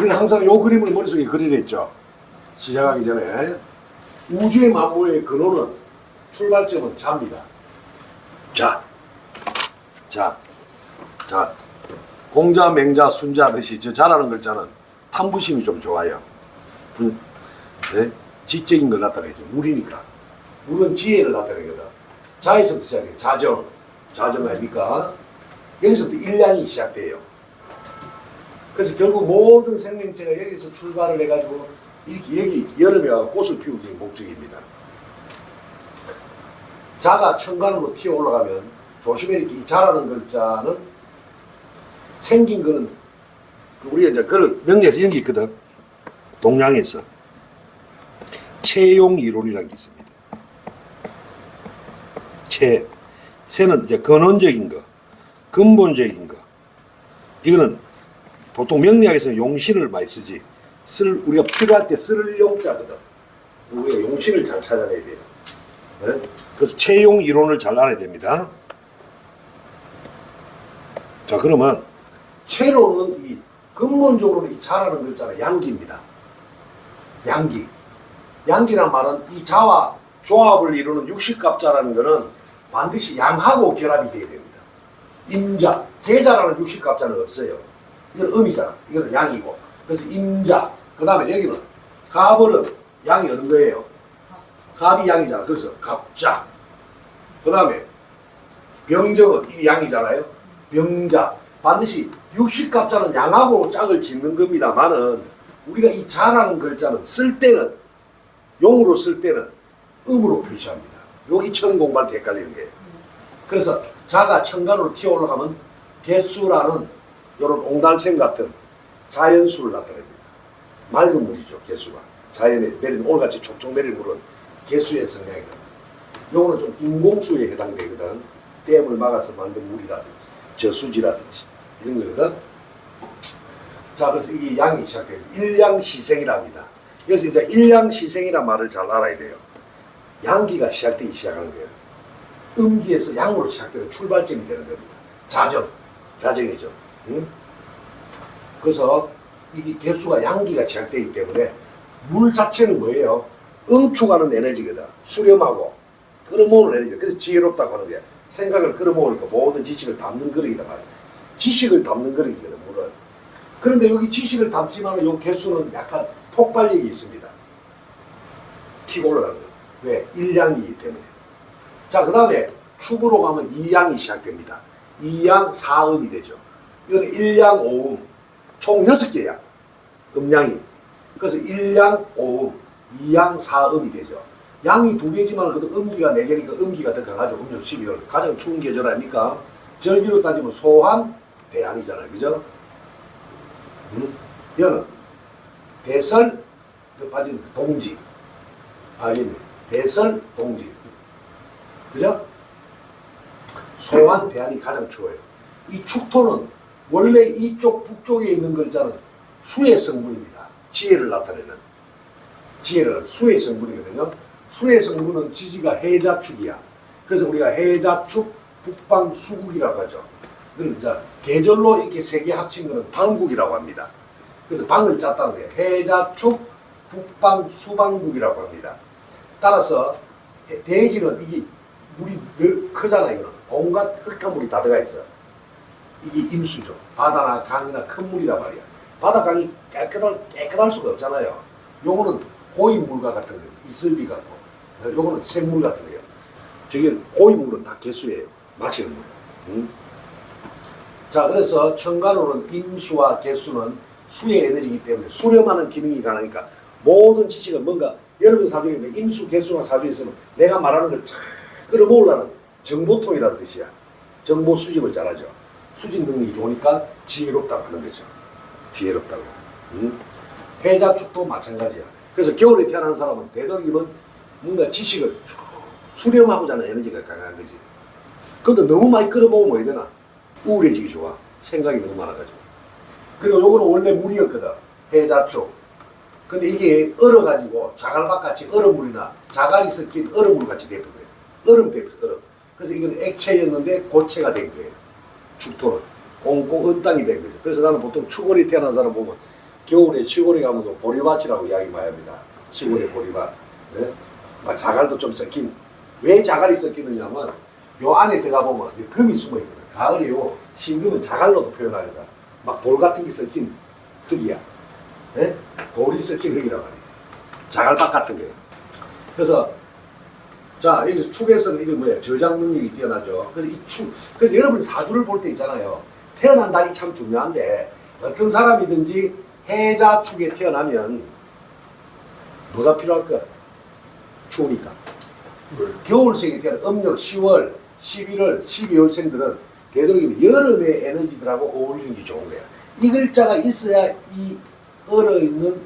우리는 항상 요 그림을 머릿속에 그리랬죠. 시작하기 전에. 우주의 만물의 근원은, 출발점은 자입니다. 자. 공자, 맹자, 순자 하듯이 저 자라는 글자는 탐부심이 좀 좋아요. 네? 지적인 걸 나타내죠. 물이니까. 물은 지혜를 나타내거든. 자에서부터 시작해요. 자정 아닙니까? 여기서부터 일량이 시작돼요. 그래서 결국 모든 생명체가 여기서 출발을 해가지고 이렇게 여기 여름에 와서 꽃을 피우기 목적입니다. 자가 천간으로 튀어 올라가면 조심해 이렇게 이 자라는 글자는 생긴 거는 우리가 이제 그걸 명리에서 이런 게 있거든. 동양에서 채용 이론이라는 게 있습니다. 새는 이제 근원적인 거, 근본적인 거. 이거는 보통 명리학에서는 용신을 많이 쓰지. 우리가 필요할 때 쓸 용자거든. 우리가 용신을 잘 찾아내야 돼요. 네? 그래서 채용 이론을 잘 알아야 됩니다. 자, 그러면 채로는 이 근본적으로는 이 자라는 글자는 양기입니다. 양기란 말은 이 자와 조합을 이루는 육식갑자라는 것은 반드시 양하고 결합이 되어야 됩니다. 임자, 계자라는 육식갑자는 없어요. 이건 음이잖아. 이건 양이고. 그래서 임자. 그 다음에 여기는 갑은 양이 어느 거예요? 갑이 양이잖아. 그래서 갑자. 그 다음에 병정은 이 양이잖아요. 병자. 반드시 육식갑자는 양하고 짝을 짓는 겁니다만은 우리가 이 자라는 글자는 쓸 때는 용으로 쓸 때는 음으로 표시합니다. 여기 처음 공부할 때 헷갈리는 거예요. 그래서 자가 천간으로 튀어 올라가면 개수라는 이런 옹달샘 같은 자연수를 나타냅니다. 맑은 물이죠, 개수가. 자연에 내리는 오늘같이 촉촉 내리는 물은 개수의 성향이다. 요거는 좀 인공수에 해당되거든. 댐을 막아서 만든 물이라든지 저수지라든지 이런 거거든. 자, 그래서 이게 양이 시작돼요. 일양시생이라 합니다. 여기서 이제 일양시생이란 말을 잘 알아야 돼요. 양기가 시작되기 시작하는 거예요. 음기에서 양으로 시작되는 출발점이 되는 겁니다. 자정이죠. 응? 그래서 이게 개수가 양기가 시작되기 때문에 물 자체는 뭐예요? 응축하는 에너지거든. 수렴하고 끌어모으는 에너지. 그래서 지혜롭다고 하는 게 생각을 끌어모으니까 모든 지식을 담는 그릇이다 말이야. 지식을 담는 그릇이거든, 물은. 그런데 여기 지식을 담지만 이 개수는 약간 폭발력이 있습니다. 피고 올라가는 거예요. 왜? 일양이기 때문에. 자, 그 다음에 축으로 가면 이양이 시작됩니다. 이양 사음이 되죠. 이건 일양 오음. 총 6개야. 음양이. 그래서 일양 오음, 이양 사음이 되죠. 양이 2개지만 그래도 음기가 4개니까 음기가 더 강하죠. 음력 12월. 가장 추운 계절 아닙니까? 절기로 따지면 소환, 대양이잖아요. 그죠? 여는 대설, 빠진 동지. 대설, 동지. 그죠? 소환, 대양이 가장 추워요. 이 축토는 원래 이쪽 북쪽에 있는 글자는 수의 성분입니다. 지혜를 나타내는. 수의 성분이거든요. 수의 성분은 지지가 해자축이야. 그래서 우리가 해자축, 북방, 수국이라고 하죠. 그럼 이제 계절로 이렇게 3개 합친 거는 방국이라고 합니다. 그래서 방을 짰다는 거예요. 해자축, 북방, 수방국이라고 합니다. 따라서 대지는 이게 물이 늘 크잖아. 이거는 온갖 흙한 물이 다 들어가 있어. 이게 임수죠. 바다나 강이나 큰 물이란 말이야. 바다 강이 깨끗할 수가 없잖아요. 요거는 고인 물과 같은 거예요. 이슬비 같고. 요거는 샘물 같은 거예요. 저기 고인 물은 다 개수예요. 마시는 물. 자, 그래서 천간으로는 임수와 개수는 수의 에너지이기 때문에 수렴하는 기능이 가능하니까 모든 지식은 뭔가 여러분 사주에 있는 임수, 개수가 사주에 있으면 내가 말하는 걸 쫙 끌어모으려는 정보통이라는 뜻이야. 정보 수집을 잘하죠. 수집 능력이 좋으니까 지혜롭다고 하는 거죠. 지혜롭다고. 해자축도 마찬가지야. 그래서 겨울에 태어난 사람은 되도록이면 뭔가 지식을 쭉 수렴하고자 하는 에너지가 강한 거지. 그것도 너무 많이 끌어모으면 어야 되나? 우울해지기 좋아. 생각이 너무 많아가지고. 그리고 요거는 원래 물이었거든. 해자축. 근데 이게 얼어가지고 자갈밭같이 얼음물이나 자갈이 섞인 얼음물같이 돼버린 거예요. 얼음. 그래서 이건 액체였는데 고체가 된 거예요. 축토는. 꽁꽁 은땅이 된 거죠. 그래서 나는 보통 축월이 태어난 사람 보면 겨울에 시골에 가면 그 보리밭이라고 이야기 많이 합니다. 시골의 보리밭. 네? 막 자갈도 좀 섞인. 왜 자갈이 섞이느냐면 요 안에 들어가 보면 금이 숨어 있거든. 가을에 요 흰금은 자갈로도 표현하거든. 막 돌 같은 게 섞인 흙이야. 네? 돌이 섞인 흙이란 말이야. 자갈밭 같은 거예요. 그래서 자, 여기서 축에서는 이게 뭐야? 저장 능력이 뛰어나죠. 그래서 이 축, 그래서 여러분이 사주를 볼 때 있잖아요. 태어난 달이 참 중요한데, 어떤 사람이든지 해자축에 태어나면 뭐가 필요할까? 추우니까. 겨울생에 태어난 음력 10월, 11월, 12월생들은 되도록이면 여름의 에너지들하고 어울리는 게 좋은 거야. 이 글자가 있어야 이 얼어있는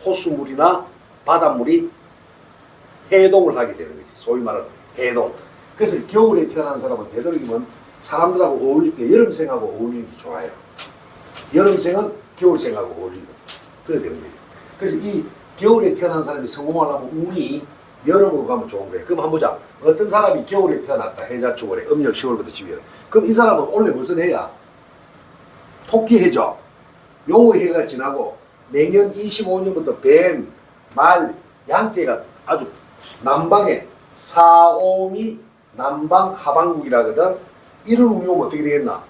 호수물이나 바닷물이 해동을 하게 되는 거지. 소위 말하는 해동. 그래서 겨울에 태어난 사람은 되도록이면 사람들하고 어울릴 때 여름생하고 어울리는 게 좋아요. 여름생은 겨울생하고 어울리고 그래야 되는 거예요. 그래서 이 겨울에 태어난 사람이 성공하려면 운이 여름으로 가면 좋은 거예요. 그럼 한번 보자. 어떤 사람이 겨울에 태어났다. 해자축월에 음력 10월부터 12월. 그럼 이 사람은 원래 무슨 해야? 토끼해죠. 용의해가 지나고 내년 25년부터 뱀, 말, 양떼가 아주 남방에 사오미 남방 하반국이라거든. 이런 운용은 어떻게 되겠나?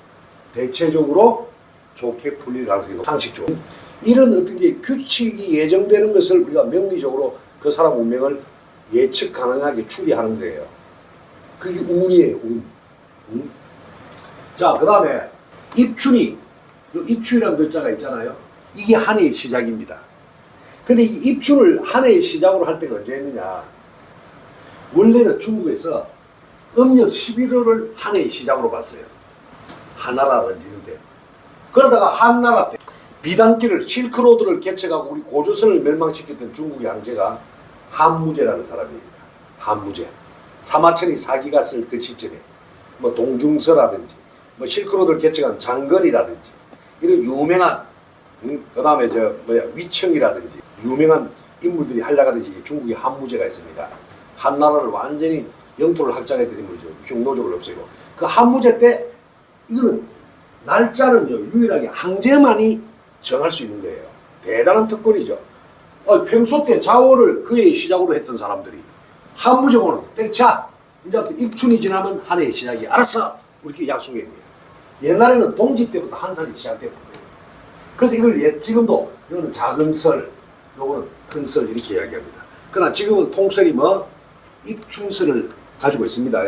대체적으로 좋게 풀릴 가능성이 높아. 상식적으로. 이런 어떤 게 규칙이 예정되는 것을 우리가 명리적으로 그 사람 운명을 예측 가능하게 추리하는 거예요. 그게 운이에요, 운. 자, 그 다음에 입춘이, 요 입춘이라는 글자가 있잖아요. 이게 한 해의 시작입니다. 근데 이 입춘을 한 해의 시작으로 할 때가 언제 했느냐? 원래는 중국에서 음력 11월을 한 해의 시작으로 봤어요. 한나라든지 이런 데. 그러다가 한나라 때 비단길을 실크로드를 개척하고 우리 고조선을 멸망시켰던 중국의 황제가 한무제라는 사람입니다. 한무제. 사마천이 사기가 쓸 그 시점에 뭐 동중서라든지 뭐 실크로드를 개척한 장건이라든지 이런 유명한 그 다음에 위청이라든지 유명한 인물들이 활약하듯이 중국의 한무제가 있습니다. 한나라를 완전히 영토를 확장했던 인물이죠. 흉노족을 없애고. 그 한무제 때 이거는 날짜는요 유일하게 황제만이 정할 수 있는 거예요. 대단한 특권이죠. 평소 때 자오를 그의 시작으로 했던 사람들이 한무제고는 땡차 이제부터 입춘이 지나면 한 해의 시작이 알았어 우리끼리 약속해 거예요. 옛날에는 동지 때부터 한살이 시작됐던 거예요. 그래서 이걸 지금도 이거는 작은 설, 요거는 큰 설 이렇게 이야기합니다. 그러나 지금은 통설이 뭐 입춘설을 가지고 있습니다.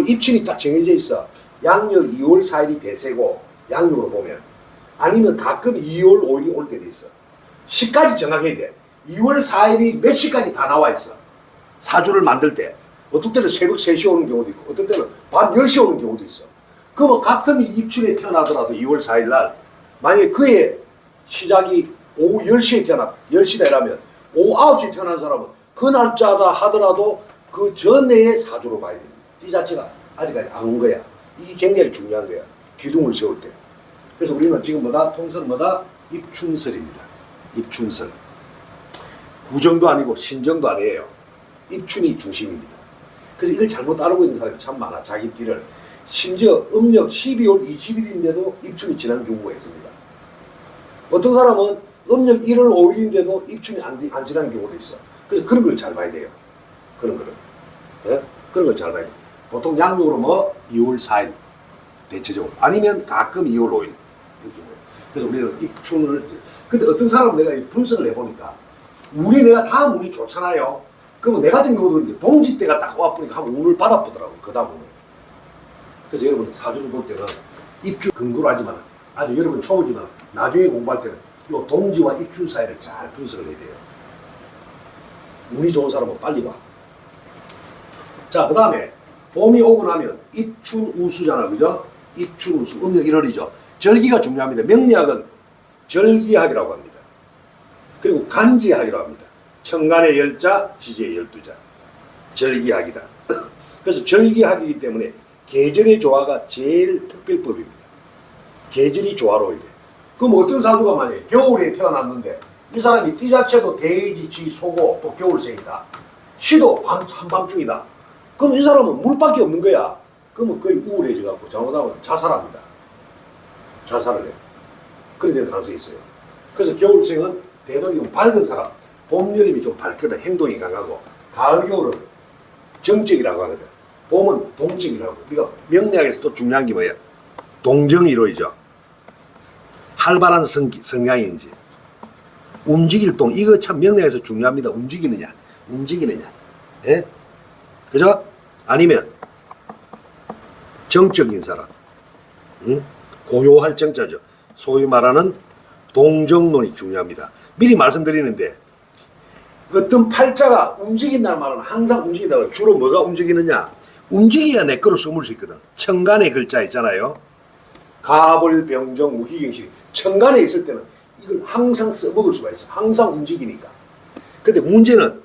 입춘이 딱 정해져 있어. 양력 2월 4일이 대세고 양력으로 보면 아니면 가끔 2월 5일이 올 때도 있어. 시까지 정확해야 돼. 2월 4일이 몇 시까지 다 나와 있어. 사주를 만들 때. 어떤 때는 새벽 3시 오는 경우도 있고 어떤 때는 밤 10시 오는 경우도 있어. 그러면 같은 입춘에 태어나더라도 2월 4일 날 만약에 그의 시작이 오후 10시에 태어나 10시다 이라면 오후 9시에 태어난 사람은 그 날짜다 하더라도 그 전해의 사주로 봐야 됩니다. 이 자체가 아직까지 안 온 거야. 이게 굉장히 중요한 거야. 기둥을 세울 때. 그래서 우리는 지금 통설은 입춘설입니다. 입춘설. 구정도 아니고 신정도 아니에요. 입춘이 중심입니다. 그래서 이걸 잘못 알고 있는 사람이 참 많아. 자기 길을. 심지어 음력 12월 20일인데도 입춘이 지난 경우가 있습니다. 어떤 사람은 음력 1월 5일인데도 입춘이 안 지난 경우도 있어. 그래서 그런 걸 잘 봐야 돼요. 그런 거를. 네? 그런 걸 잘 봐야 돼요. 보통 양력으로 2월 4일. 대체적으로. 아니면 가끔 2월 5일. 이렇게. 그래서 우리는 입춘을. 근데 어떤 사람은 내가 분석을 해보니까 내가 다음 운이 좋잖아요. 그러면 내 같은 경우도 동지 때가 딱 와보니까 한번 운을 받아보더라고. 그 다음 운을. 그래서 여러분 사주를 볼 때는 입춘 근거로 하지만 아주 여러분 초보지만 나중에 공부할 때는 요 동지와 입춘 사이를 잘 분석을 해야 돼요. 운이 좋은 사람은 빨리 와. 자, 그 다음에 봄이 오고 나면 입춘우수잖아. 그죠? 입춘우수. 음력 1월이죠. 절기가 중요합니다. 명리학은 절기학이라고 합니다. 그리고 간지학이라고 합니다. 천간의 10자, 지지의 12자. 절기학이다. 그래서 절기학이기 때문에 계절의 조화가 제일 특별법입니다. 계절이 조화로워야 돼. 그럼 어떤 사주가 만약에 겨울에 태어났는데 이 사람이 띠 자체도 대지, 지, 소고 또 겨울생이다. 시도 한밤중이다. 그럼 이 사람은 물밖에 없는 거야. 그러면 거의 우울해져갖고 잘못하면 자살합니다. 자살을 해. 그래 될 가능성이 있어요. 그래서 겨울생은 대동이면 밝은 사람. 봄, 여름이 좀 밝거든. 행동이 강하고. 가을, 겨울은 정적이라고 하거든. 봄은 동적이라고. 우리가 명리학에서 또 중요한 게 뭐야? 동정이로이죠. 활발한 성향인지. 움직일 동. 이거 참 명리학에서 중요합니다. 움직이느냐. 예? 그죠? 아니면 정적인 사람. 응? 고요할 정자죠. 소위 말하는 동정론이 중요합니다. 미리 말씀드리는데 어떤 팔자가 움직인다는 말은 항상 움직인다고. 주로 뭐가 움직이느냐? 움직여야 내 거로 써먹을 수 있거든. 천간의 글자 있잖아요. 가벌, 병정, 무기경식. 천간에 있을 때는 이걸 항상 써먹을 수가 있어. 항상 움직이니까. 근데 문제는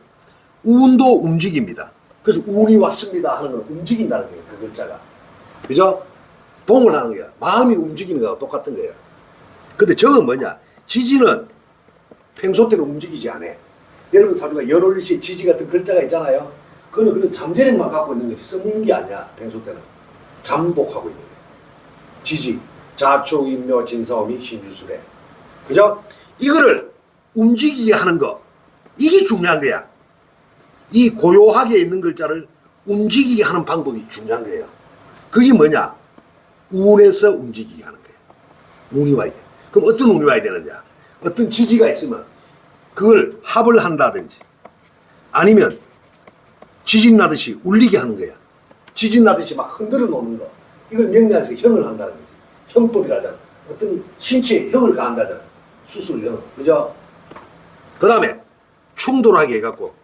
운도 움직입니다. 그래서 운이 왔습니다 하는 건 움직인다는 거예요. 그 글자가. 그죠? 동을 하는 거야. 마음이 움직이는 거하고 똑같은 거예요. 근데 저건 뭐냐? 지지는 평소 때는 움직이지 않아. 여러분 사주가 열올시 지지 같은 글자가 있잖아요. 그거는 그런 잠재력만 갖고 있는 거지 써먹는 게 아니야. 평소 때는 잠복하고 있는 거예요. 지지, 자초, 인묘, 진사오미, 신유술에. 그죠? 이거를 움직이게 하는 거. 이게 중요한 거야. 이 고요하게 있는 글자를 움직이게 하는 방법이 중요한 거예요. 그게 뭐냐? 운에서 움직이게 하는 거예요. 운이 와야 돼. 그럼 어떤 운이 와야 되느냐? 어떤 지지가 있으면 그걸 합을 한다든지 아니면 지진 나듯이 울리게 하는 거야. 지진 나듯이 막 흔들어 놓는 거. 이걸 명리학에서 형을 한다는 거지. 형법이라잖아. 어떤 신체에 형을 가한다잖아. 수술형. 그죠? 그 다음에 충돌하게 해갖고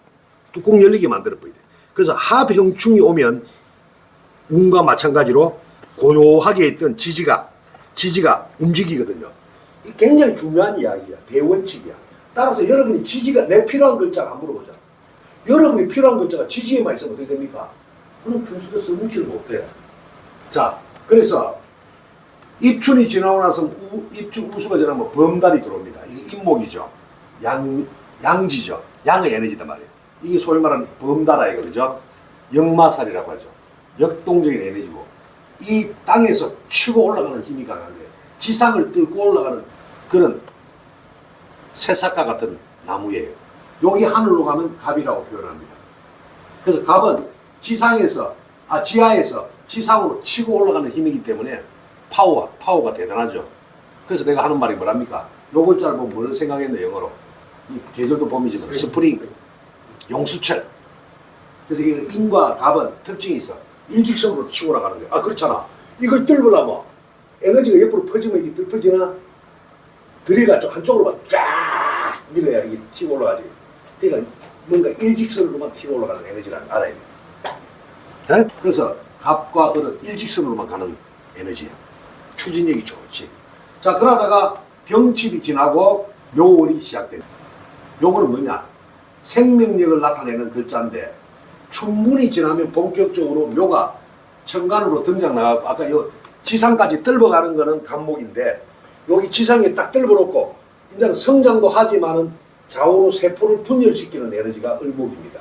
뚜껑 열리게 만들어 버려야 돼. 그래서 합형충이 오면 운과 마찬가지로 고요하게 있던 지지가 움직이거든요. 이게 굉장히 중요한 이야기야. 대원칙이야. 따라서 여러분이 지지가 내 필요한 글자가 안 물어보자. 여러분이 필요한 글자가 지지에만 있으면 어떻게 됩니까? 그럼 평소에 써먹지를 못해요. 자, 그래서 입춘이 지나고 나서 입춘 우수가 지나면 범달이 들어옵니다. 이게 임목이죠. 양지죠. 양의 에너지단 말이에요. 이게 소위 말하는 범달아 이거죠. 역마살이라고 하죠. 역동적인 에너지고 이 땅에서 치고 올라가는 힘이 강한 거예요. 지상을 뚫고 올라가는 그런 새싹과 같은 나무예요. 여기 하늘로 가면 갑이라고 표현합니다. 그래서 갑은 지하에서 지상으로 치고 올라가는 힘이기 때문에 파워가 대단하죠. 그래서 내가 하는 말이 뭐랍니까? 요 글자를 보면 뭘 생각했네, 영어로. 이 계절도 봄이지만 스프링, 용수철. 그래서 이 인과 갑은 특징이 있어. 일직선으로 치고 올라가는 거야. 아, 그렇잖아. 이걸 뚫으려면 에너지가 옆으로 퍼지면 이게 퍼지나? 들이가지고 한쪽으로만 쫙 밀어야 이게 튀고 올라가지. 그러니까 뭔가 일직선으로만 튀고 올라가는 에너지라는 알아야 돼. 네? 그래서 갑과 을은 일직선으로만 가는 에너지야. 추진력이 좋지. 자, 그러다가 병칩이 지나고 묘월이 시작됩니다. 요거는 뭐냐? 생명력을 나타내는 글자인데 춘분이 지나면 본격적으로 묘가 천간으로 등장 나가고 아까 요 지상까지 뜰어가는 거는 간목인데 여기 지상에 딱 뜰어놓고 이제는 성장도 하지만은 좌우로 세포를 분열시키는 에너지가 을목입니다.